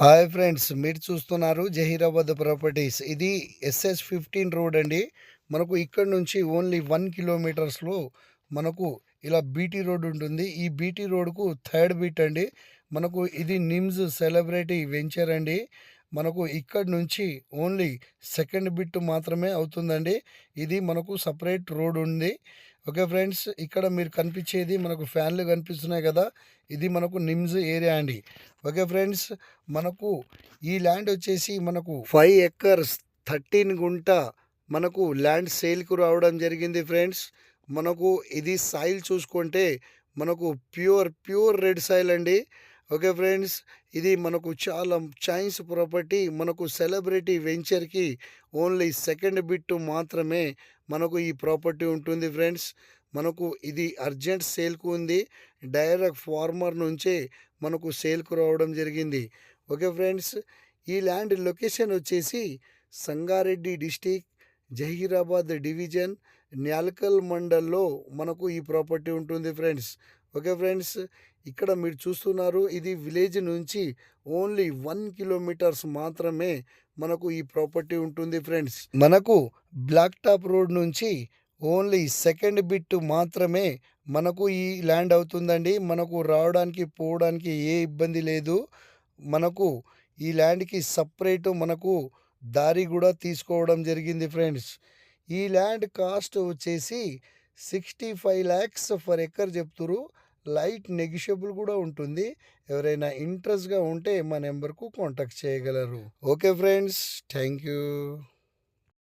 Hi friends, మీరు చూస్తున్నారు Zaheerabad properties. ఇది SS 15 రోడ్ అండి. మనకు ఇక్కడ నుంచి ఓన్లీ 1 కిలోమీటర్స్లో మనకు ఇలా బీటీ రోడ్ ఉంటుంది. ఈ బీటీ రోడ్కు థర్డ్ బిట్ అండి. మనకు ఇది నిమ్స్ సెలబ్రిటీ వెంచర్ అండి. మనకు ఇక్కడ నుంచి ఓన్లీ సెకండ్ బిట్ మాత్రమే అవుతుందండి. ఇది మనకు సపరేట్ రోడ్ ఉంది. ఓకే ఫ్రెండ్స్, ఇక్కడ మీరు కనిపించేది మనకు ఫ్యాన్లు కనిపిస్తున్నాయి కదా, ఇది మనకు నిమ్స్ ఏరియా అండి. ఓకే ఫ్రెండ్స్, మనకు ఈ ల్యాండ్ వచ్చేసి మనకు 5 ఎకర్స్ 13 గుంట మనకు ల్యాండ్ సేల్కు రావడం జరిగింది ఫ్రెండ్స్. మనకు ఇది సాయిల్ చూసుకుంటే మనకు ప్యూర్ రెడ్ సాయిల్ అండి. ఓకే ఫ్రెండ్స్, ఇది మనకు చాలా చైన్స్ ప్రాపర్టీ. మనకు సెలబ్రిటీ వెంచర్కి ఓన్లీ సెకండ్ బిట్ మాత్రమే మనకు ఈ ప్రాపర్టీ ఉంటుంది ఫ్రెండ్స్. మనకు ఇది అర్జెంట్ సేల్కు ఉంది. డైరెక్ట్ ఫార్మర్ నుంచే మనకు సేల్కు రావడం జరిగింది. ఓకే ఫ్రెండ్స్, ఈ ల్యాండ్ లొకేషన్ వచ్చేసి సంగారెడ్డి డిస్టిక్, జహీరాబాద్ డివిజన్, న్యాల్కల్ మండల్లో మనకు ఈ ప్రాపర్టీ ఉంటుంది ఫ్రెండ్స్. ఓకే ఫ్రెండ్స్, ఇక్కడ మీరు చూస్తున్నారు, ఇది విలేజ్ నుంచి ఓన్లీ 1 కిలోమీటర్స్ మాత్రమే మనకు ఈ ప్రాపర్టీ ఉంటుంది ఫ్రెండ్స్. మనకు బ్లాక్ టాప్ రోడ్ నుంచి ఓన్లీ సెకండ్ బిట్ మాత్రమే మనకు ఈ ల్యాండ్ అవుతుందండి. మనకు రావడానికి పోవడానికి ఏ ఇబ్బంది లేదు. మనకు ఈ ల్యాండ్కి సపరేట్ మనకు దారి కూడా తీసుకోవడం జరిగింది ఫ్రెండ్స్. ఈ ల్యాండ్ కాస్ట్ వచ్చేసి 65 lakhs ఫర్ ఎకర్ చెప్తురు. లైట్ నెగిషియబుల్ కూడా ఉంటుంది. ఎవరైనా ఇంట్రెస్ట్గా ఉంటే మా నెంబర్కు కాంటాక్ట్ చేయగలరు. Okay friends, thank you.